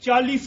40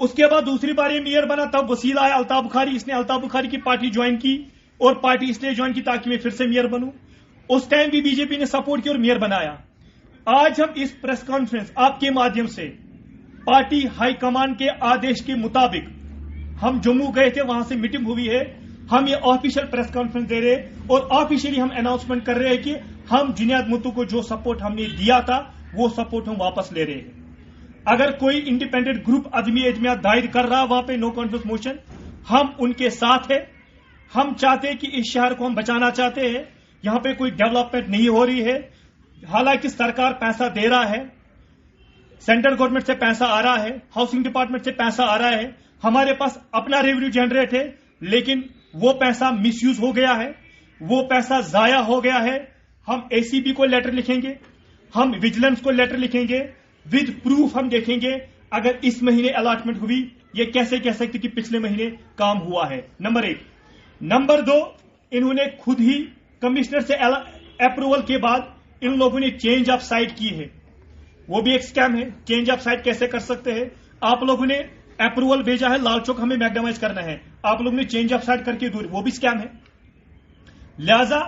اس کے بعد دوسری بار یہ میئر بنا, تب وسیلہ آیا الطاف بخاری, اس نے الطاف بخاری کی پارٹی جوائن کی, اور پارٹی اس لیے جوائن کی تاکہ میں پھر سے میئر بنوں. اس ٹائم بھی بی جے پی نے سپورٹ کیا اور میئر بنایا. آج ہم اس پریس کانفرنس آپ کے مادھیم سے پارٹی ہائی کمان کے آدیش کے مطابق ہم جموں گئے تھے, وہاں سے میٹنگ ہوئی ہے, ہم یہ آفیشیل پریس کانفرنس دے رہے اور آفیشیلی ہم اناؤنسمنٹ کر رہے ہیں کہ ہم جنید متو کو جو سپورٹ ہم نے دیا تھا وہ سپورٹ ہم واپس لے رہے ہیں. اگر کوئی انڈیپینڈنٹ گروپ عدمی اجمیت دائر کر رہا وہاں پہ نو کانفیڈنس موشن, ہم ان کے ساتھ ہیں. ہم چاہتے ہیں کہ اس شہر کو ہم بچانا چاہتے ہیں. یہاں پہ کوئی ڈیولپمنٹ نہیں ہو رہی ہے, حالانکہ سرکار پیسہ دے رہا ہے, سینٹرل گورنمنٹ سے پیسہ آ رہا ہے, ہاؤسنگ ڈپارٹمنٹ سے پیسہ آ رہا ہے, ہمارے پاس اپنا ریونیو جنریٹ ہے, لیکن وہ پیسہ مس یوز ہو گیا ہے, وہ پیسہ ضائع ہو گیا ہے. ہم اے سی بی کو لیٹر لکھیں گے, ہم وجیلنس کو لیٹر لکھیں گے, ود پروف ہم دیکھیں گے اگر اس مہینے الاٹمنٹ ہوئی یہ کیسے کہہ سکتے کہ پچھلے مہینے کام ہوا ہے. نمبر 1. نمبر 2, انہوں نے خود ہی کمشنر سے اپروول کے بعد ان لوگوں نے چینج آف سائٹ کی ہے, وہ بھی ایک اسکیم ہے. چینج آف سائٹ کیسے کر سکتے ہیں؟ آپ لوگوں نے اپروول بھیجا ہے لال چوک ہمیں میکڈمائز کرنا ہے, آپ لوگوں نے چینج آف سائٹ کر کے دور, وہ بھی اسکیم ہے. لہذا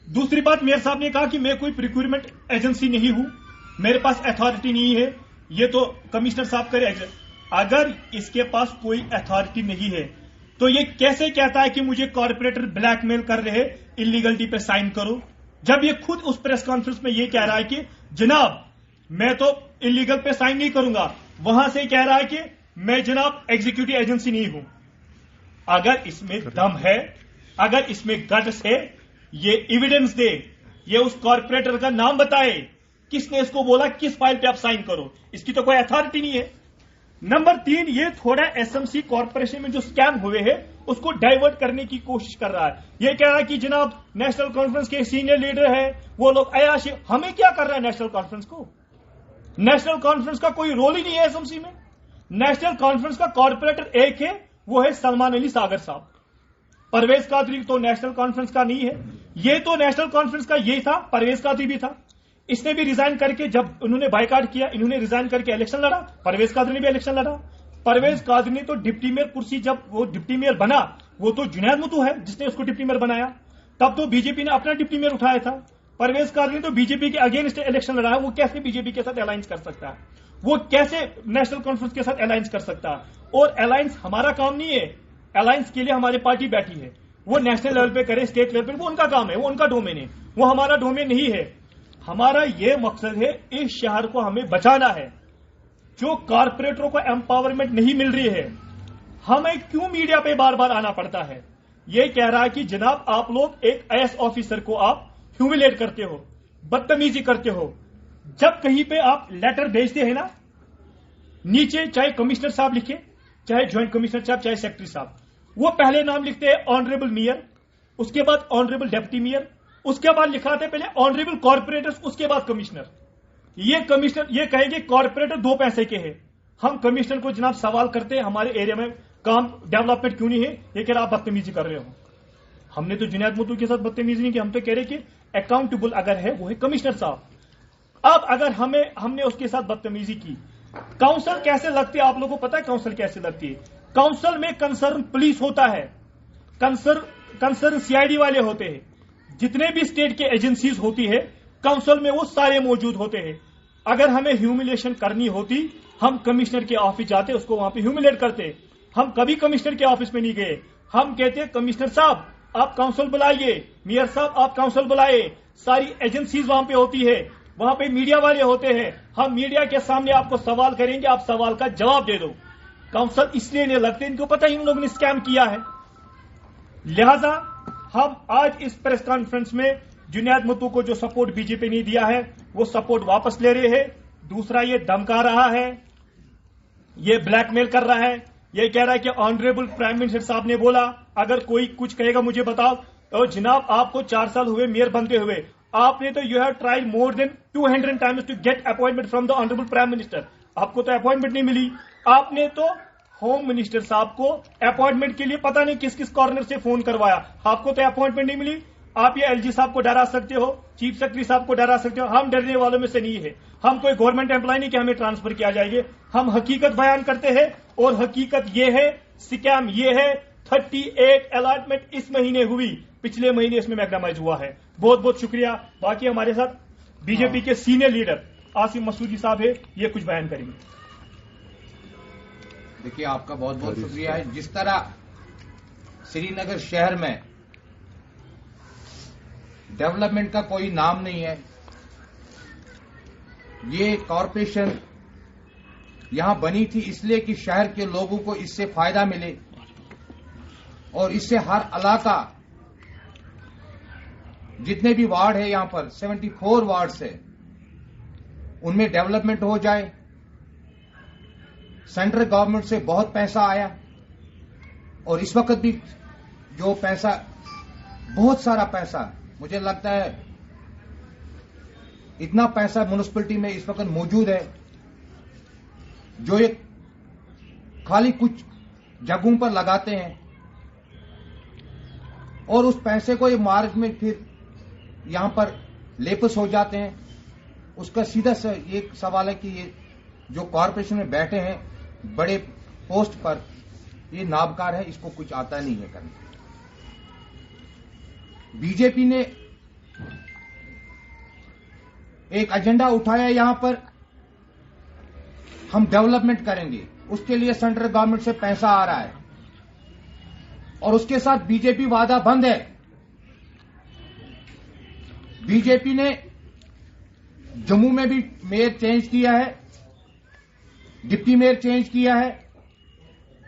دوسری بات, میئر صاحب نے کہا کہ میں کوئی پریکیورمنٹ ایجنسی نہیں ہوں, میرے پاس اتھارٹی نہیں ہے, یہ تو کمشنر صاحب کرے. اگر اس کے پاس کوئی اتھارٹی نہیں ہے تو یہ کیسے کہتا ہے کہ مجھے کارپوریٹر بلیک میل کر رہے انلیگلٹی پہ سائن کرو, جب یہ خود اس پریس کانفرنس میں یہ کہہ رہا ہے کہ جناب میں تو انلیگل پہ سائن نہیں کروں گا, وہاں سے کہہ رہا ہے کہ میں جناب ایگزیکٹو ایجنسی نہیں ہوں. اگر اس میں دم ہے, اگر اس میں گٹس ہے, یہ ایویڈنس دے, یہ اس کارپوریٹر کا نام بتائے, کس نے اس کو بولا کس فائل پہ آپ سائن کرو, اس کی تو کوئی اتھارٹی نہیں ہے. نمبر 3, یہ تھوڑا ایس ایم سی کارپوریشن میں جو اسکیم ہوئے ہیں اس کو ڈائیورٹ کرنے کی کوشش کر رہا ہے. یہ کہہ رہا ہے کہ جناب نیشنل کانفرنس کے سینئر لیڈر ہے, وہ لوگ عیاشی. ہمیں کیا کر رہا ہے نیشنل کانفرنس کو؟ نیشنل کانفرنس کا کوئی رول ہی نہیں ہے ایس ایم سی میں. نیشنل کانفرنس کا کارپوریٹر ایک ہے, وہ ہے سلمان علی ساگر صاحب. پرویز قادری تو نیشنل کانفرنس کا نہیں ہے. یہ تو نیشنل کانفرنس کا یہ تھا, پرویز قادری بھی تھا, اس نے بھی ریزائن کر کے, جب انہوں نے بائیکاٹ کیا انہوں نے ریزائن کر کے الیکشن لڑا, پرویز قادری نے بھی الیکشن لڑا. پرویز قادری نے تو ڈپٹی میئر کرسی, جب وہ ڈپٹی میئر بنا وہ تو جنید متو ہے جس نے اس کو ڈپٹی میئر بنایا, تب تو بی جے پی نے اپنا ڈپٹی میئر اٹھایا تھا. پرویز قادری نے تو بی جے پی کے اگینسٹ الیکشن لڑا ہے, وہ کیسے بی جے پی کے ساتھ الائنس کر سکتا ہے, وہ کیسے نیشنل کانفرنس کے ساتھ الائنس کر سکتا ہے؟ اور الائنس ہمارا کام نہیں ہے, الائنس کے لیے ہماری پارٹی بیٹھی ہے, وہ نیشنل لیول پہ کرے, اسٹیٹ لیول پہ, وہ ان کا کام ہے, وہ ان کا ڈومین ہے, وہ ہمارا ڈومین نہیں ہے. ہمارا یہ مقصد ہے اس شہر کو ہمیں بچانا ہے. جو کارپوریٹروں کو امپاورمنٹ نہیں مل رہی ہے, ہمیں کیوں میڈیا پہ بار بار آنا پڑتا ہے؟ یہ کہہ رہا ہے کہ جناب آپ لوگ ایک IAS آفیسر کو آپ ہیوملیٹ کرتے ہو, بدتمیزی کرتے ہو. جب کہیں پہ آپ لیٹر بھیجتے ہیں نا, نیچے چاہے کمشنر صاحب لکھے, چاہے جوائنٹ کمشنر صاحب, چاہے سیکرٹری صاحب, وہ پہلے نام لکھتے ہیں آنریبل میئر, اس کے بعد آنریبل ڈپٹی میئر, اس کے بعد لکھا تھا پہلے آنریبل کارپوریٹر, اس کے بعد کمشنر. یہ کمشنر یہ کہیں گے کارپوریٹر 2 پیسے کے ہیں. ہم کمشنر کو جناب سوال کرتے ہیں ہمارے ایریا میں کام ڈیولپمنٹ کیوں نہیں ہے, یہ کہہ رہا آپ بدتمیزی کر رہے ہو. ہم نے تو جنید متو کے ساتھ بدتمیزی نہیں کی, ہم تو کہہ رہے کہ اکاؤنٹیبل اگر ہے وہ ہے کمشنر صاحب. اب اگر ہم نے اس کے ساتھ بدتمیزی کی, کاؤنسل کیسے لگتی ہے آپ لوگوں کو پتا ہے؟ کاؤنسل کیسے لگتی ہے؟ کاؤنسل میں کنسرن پولیس ہوتا ہے, کنسرن سی آئی ڈی والے ہوتے ہیں, جتنے بھی اسٹیٹ کے ایجنسیز ہوتی ہے کاؤنسل میں وہ سارے موجود ہوتے ہیں. اگر ہمیں ہیوملیشن کرنی ہوتی ہم کمشنر کے آفس جاتے, اس کو وہاں پہ ہیوملیٹ کرتے. ہم کبھی کمشنر کے آفس میں نہیں گئے, ہم کہتے کمشنر صاحب آپ کاؤنسل بلائیے, میئر صاحب آپ کاؤنسل بلائے, ساری ایجنسیز وہاں پہ ہوتی ہے, وہاں پہ میڈیا والے ہوتے ہیں, ہم میڈیا کے سامنے آپ کو سوال کریں گے, آپ سوال کا جواب دے دو. کاؤنسل اس لیے نہیں لگتے, ان کو پتہ ان لوگوں نے اسکیم کیا ہے. لہذا ہم آج اس پریس کانفرنس میں جنید متو کو جو سپورٹ بی جے پی نے دیا ہے وہ سپورٹ واپس لے رہے ہیں. دوسرا یہ دھمکا رہا ہے, یہ بلیک میل کر رہا ہے, یہ کہہ رہا ہے کہ آنریبل پرائم منسٹر صاحب نے بولا اگر کوئی کچھ کہے گا مجھے بتاؤ. اور جناب آپ کو 4 سال ہوئے میئر بنتے ہوئے, آپ نے تو you have try more than 200 times to get appointment from the honourable prime minister. آپ کو تو اپوائنٹمنٹ نہیں ملی. آپ نے تو ہوم منسٹر صاحب کو اپوائنٹمنٹ کے لیے پتہ نہیں کس کس کارنر سے فون کروایا, آپ کو تو اپوائنٹمنٹ نہیں ملی. آپ یہ ایل جی صاحب کو ڈرا سکتے ہو, چیف سیکرٹری صاحب کو ڈرا سکتے ہو, ہم ڈرنے والوں میں سے نہیں ہے. ہم کوئی گورنمنٹ امپلائی نہیں کہ ہمیں ٹرانسفر کیا جائے گی. ہم حقیقت بیان کرتے ہیں, اور حقیقت یہ ہے, سکیم یہ ہے, 38 الاٹمنٹ اس مہینے ہوئی, پچھلے مہینے اس میں میگنامائز ہوا ہے. بہت بہت شکریہ. باقی ہمارے ساتھ بی جے پی کے سینئر لیڈر عاصم مسعودی صاحب ہے, یہ کچھ بیان کریں گے. دیکھیے, آپ کا بہت بہت شکریہ ہے. جس طرح سری نگر شہر میں ڈیولپمنٹ کا کوئی نام نہیں ہے, یہ کارپوریشن یہاں بنی تھی اس لیے کہ شہر کے لوگوں کو اس سے فائدہ ملے, اور اس سے ہر علاقہ, جتنے بھی وارڈ ہے یہاں پر 74 وارڈ ہے, ان میں ڈیولپمنٹ ہو جائے. سینٹرل گورنمنٹ سے بہت پیسہ آیا, اور اس وقت بھی جو پیسہ, بہت سارا پیسہ, مجھے لگتا ہے اتنا پیسہ میونسپلٹی میں اس وقت موجود ہے جو یہ خالی کچھ جگہوں پر لگاتے ہیں, اور اس پیسے کو یہ مارچ میں پھر یہاں پر لیپس ہو جاتے ہیں. اس کا سیدھا یہ سوال ہے کہ یہ جو کارپوریشن میں بیٹھے ہیں بڑے پوسٹ پر, یہ نابکار ہے, اس کو کچھ آتا نہیں ہے کرنے. بی جے پی نے ایک ایجنڈا اٹھایا یہاں پر, ہم ڈیولپمنٹ کریں گے, اس کے لیے سینٹرل گورنمنٹ سے پیسہ آ رہا ہے, اور اس کے ساتھ بی جے پی وعدہ بند ہے. بی جے پی نے جموں میں بھی میئر چینج کیا ہے, ڈپٹی میئر چینج کیا ہے,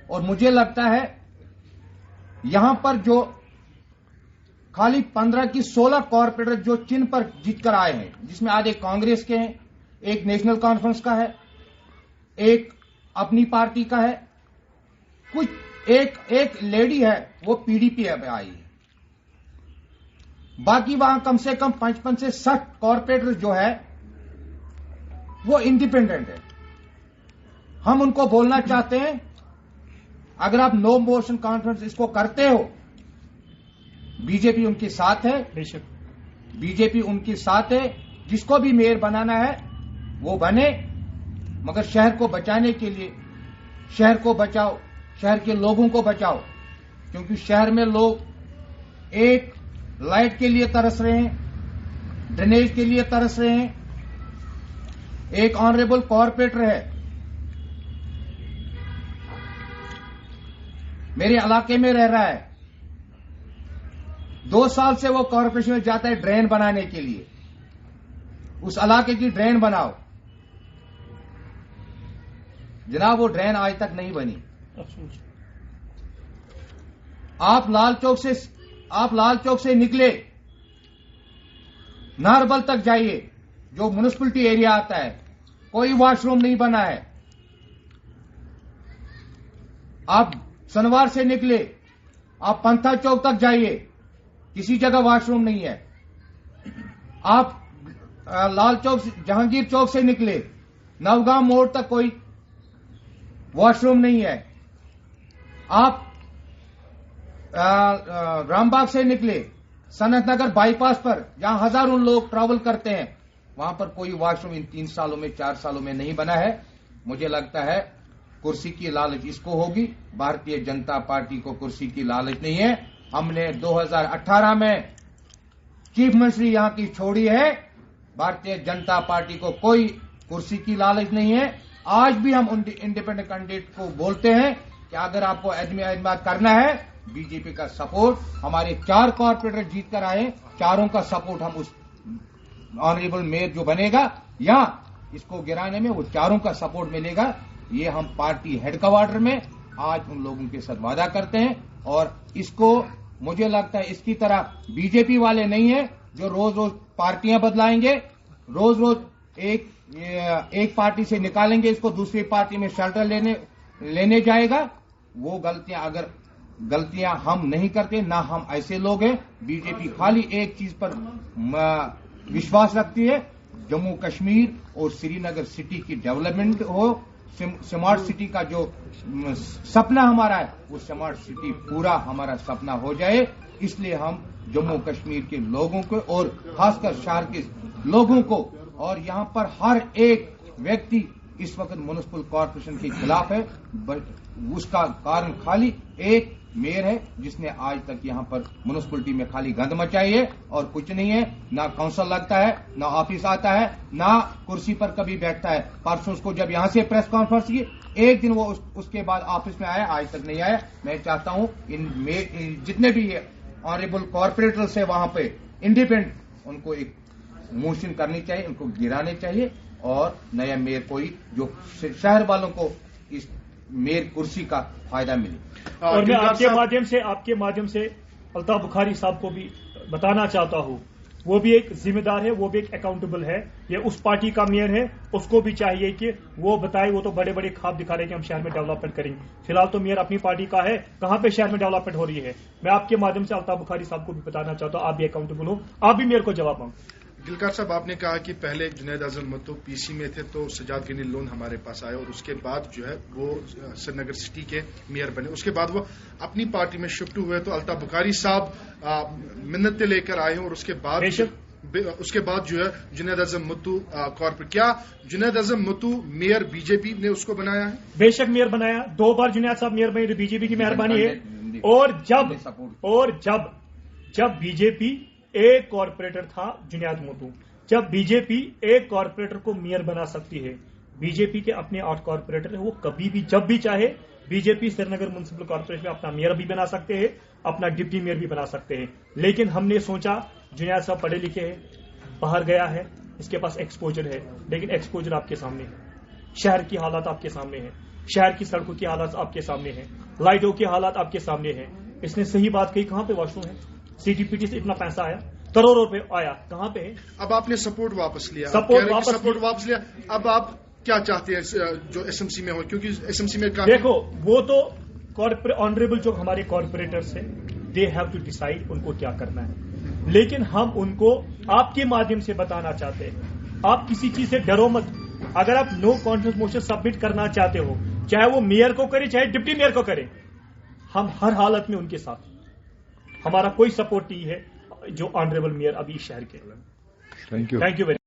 اور مجھے لگتا ہے یہاں پر جو خالی 15 کی 16 کارپوریٹر جو چن پر جیت کر آئے ہیں, جس میں آدھے کانگریس کے ہیں, ایک نیشنل کانفرنس کا ہے, ایک اپنی پارٹی کا ہے, کچھ ایک لیڈی ہے وہ پی ڈی پی میں آئی ہے. باقی وہاں کم سے کم 55 سے 60 کارپوریٹر جو ہے وہ انڈیپینڈنٹ ہے. ہم ان کو بولنا چاہتے ہیں, اگر آپ نو موشن کانفرنس اس کو کرتے ہو, بی جے پی ان کے ساتھ ہے, بی جے پی ان کے ساتھ ہے. جس کو بھی میئر بنانا ہے وہ بنے, مگر شہر کو بچانے کے لیے شہر کو بچاؤ, شہر کے لوگوں کو بچاؤ, کیونکہ شہر میں لوگ ایک لائٹ کے لیے ترس رہے ہیں, ڈرینیج کے لیے ترس رہے ہیں. ایک آنریبل کارپوریٹر ہے میرے علاقے میں رہ رہا ہے, 2 سال سے وہ کارپوریشن میں جاتا ہے ڈرین بنانے کے لیے. اس علاقے کی ڈرین بناؤ. جناب, وہ ڈرین آج تک نہیں بنی. آپ لال چوک سے نکلے, ناربل تک جائیے, جو میونسپلٹی ایریا آتا ہے, کوئی واش روم نہیں بنا ہے. آپ سنوار سے نکلے, آپ پنتھا چوک تک جائیے, کسی جگہ واش روم نہیں ہے. آپ لال چوک جہانگیر چوک سے نکلے, نوگاں موڑ تک کوئی واش روم نہیں ہے. آپ رام باغ سے نکلے, صنعت نگر بائی پاس پر جہاں ہزاروں لوگ ٹریول کرتے ہیں, وہاں پر کوئی واش روم ان 3 سالوں میں 4 سالوں میں نہیں بنا ہے. مجھے لگتا ہے کرسی کی لالچ اس کو ہوگی, بھارتیہ جنتا پارٹی کو کرسی کی لالچ نہیں ہے. ہم نے 2018 میں چیف منسٹری یہاں کی چھوڑی ہے. بھارتیہ جنتا پارٹی کو کوئی کرسی کی لالچ نہیں ہے. آج بھی ہم انڈیپینڈنٹ کینڈیڈیٹ کو بولتے ہیں کہ اگر آپ کو اعتماد کرنا ہے, بی جے پی کا سپورٹ, ہمارے 4 کارپوریٹر جیت کر آئے, چاروں کا سپورٹ ہم اس آنریبل میئر جو بنے گا یا اس کو گرانے میں, وہ چاروں کا سپورٹ ملے گا. یہ ہم پارٹی ہیڈ کوارٹر میں آج ان لوگوں کے ساتھ وعدہ کرتے ہیں. اور اس کو مجھے لگتا ہے اس کی طرح بی جے پی والے نہیں ہیں جو روز روز پارٹیاں بدلائیں گے, روز روز ایک پارٹی سے نکالیں گے, اس کو دوسری پارٹی میں شیلٹر لینے جائے گا. وہ غلطیاں ہم نہیں کرتے, نہ ہم ایسے لوگ ہیں. بی جے پی خالی ایک چیز پر وشواس رکھتی ہے, جموں کشمیر اور سری نگر سٹی کی ڈیولپمنٹ ہو. سمارٹ سٹی کا جو سپنا ہمارا ہے, وہ سمارٹ سٹی پورا ہمارا سپنا ہو جائے. اس لیے ہم جموں کشمیر کے لوگوں کو اور خاص کر شہر کے لوگوں کو اور یہاں پر ہر ایک ویکتی اس وقت میونسپل کارپوریشن کے خلاف ہے. اس کا کارن خالی ایک میئر ہے جس نے آج تک یہاں پر میونسپلٹی میں خالی گند مچائی ہے اور کچھ نہیں ہے. نہ کونسل لگتا ہے، نہ آفس آتا ہے، نہ کرسی پر کبھی بیٹھتا ہے. پرسوں اس کو جب یہاں سے پریس کانفرنس کی ایک دن وہ اس کے بعد آفس میں آیا، آج تک نہیں آیا. میں چاہتا ہوں ان جتنے بھی آنریبل کارپوریٹرز ہیں وہاں پہ انڈیپینڈنٹ، ان کو ایک موشن کرنی چاہیے، ان کو گرانے چاہیے اور نیا میئر کوئی جو شہر والوں کو اس میئر کرسی کا فائدہ ملے. اور میں آپ کے مادھیم سے الطاف بخاری صاحب کو بھی بتانا چاہتا ہوں، وہ بھی ایک ذمہ دار ہے، وہ بھی ایک اکاؤنٹیبل ہے. یہ اس پارٹی کا میئر ہے، اس کو بھی چاہیے کہ وہ بتائے. وہ تو بڑے بڑے خواب دکھا رہے ہیں کہ ہم شہر میں ڈیولپمنٹ کریں گے. فی الحال تو میئر اپنی پارٹی کا ہے، کہاں پہ شہر میں ڈیولپمنٹ ہو رہی ہے. میں آپ کے مادھیم سے الطاف بخاری صاحب کو بھی بتانا چاہتا ہوں، آپ بھی اکاؤنٹیبل ہو، آپ بھی میئر کو جواب مانگو. گلکار صاحب، آپ نے کہا کہ پہلے جنید اعظم متو پی سی میں تھے تو سجاد غنی لون ہمارے پاس آئے اور اس کے بعد جو ہے وہ سری نگر سٹی کے میئر بنے. اس کے بعد وہ اپنی پارٹی میں شفٹ ہوئے تو الطاف بخاری صاحب منتیں لے کر آئے ہیں اور اس کے بعد جو ہے جنید اعظم متو کارپوریٹ. کیا جنید اعظم متو میئر بی جے پی نے اس کو بنایا ہے؟ بے شک میئر بنایا، 2 بار جنید صاحب میئر بنے، بی جے پی کی مہربانی ہے. اور جب بی جے پی ایک کارپوریٹر تھا جنید متو، جب بی جے پی ایک کارپوریٹر کو میئر بنا سکتی ہے، بی جے پی کے اپنے 8 کارپوریٹر ہیں، وہ کبھی بھی جب بھی چاہے بی جے پی سری نگر میونسپل کارپوریشن میں اپنا میئر بھی بنا سکتے ہیں، اپنا ڈپٹی میئر بھی بنا سکتے ہیں. لیکن ہم نے سوچا جنید صاحب پڑھے لکھے ہیں، باہر گیا ہے، اس کے پاس ایکسپوجر ہے، لیکن ایکسپوجر آپ کے سامنے ہے، شہر کی حالات آپ کے سامنے ہیں، شہر کی سڑکوں کی حالات آپ کے سامنے ہیں، لائٹوں کی حالات آپ کے سامنے ہیں. اس نے صحیح بات کہی، کہاں پہ واش روم ہے؟ سی ٹی پی ٹی سے اتنا پیسہ آیا، کروڑوں روپے آیا، کہاں پہ ہے؟ اب آپ نے سپورٹ واپس لیا، سپورٹ واپس لیا. اب آپ کیا چاہتے ہیں جو ایس ایم سی میں ہو؟ کیونکہ ایس ایم سی میں دیکھو، وہ تو آنریبل جو ہمارے کارپوریٹرس ہیں، دے ہیو ٹو ڈیسائیڈ ان کو کیا کرنا ہے. لیکن ہم ان کو آپ کے مادھیم سے بتانا چاہتے ہیں، آپ کسی چیز سے ڈرو مت. اگر آپ نو کانفیڈنس موشن سبمٹ کرنا چاہتے ہو، چاہے وہ میئر کو کرے چاہے ڈپٹی میئر کو کرے، ہم ہر حالت میں ان کے ساتھ. ہمارا کوئی سپورٹ نہیں ہے جو آنریبل میئر ابھی شہر کے. Thank you very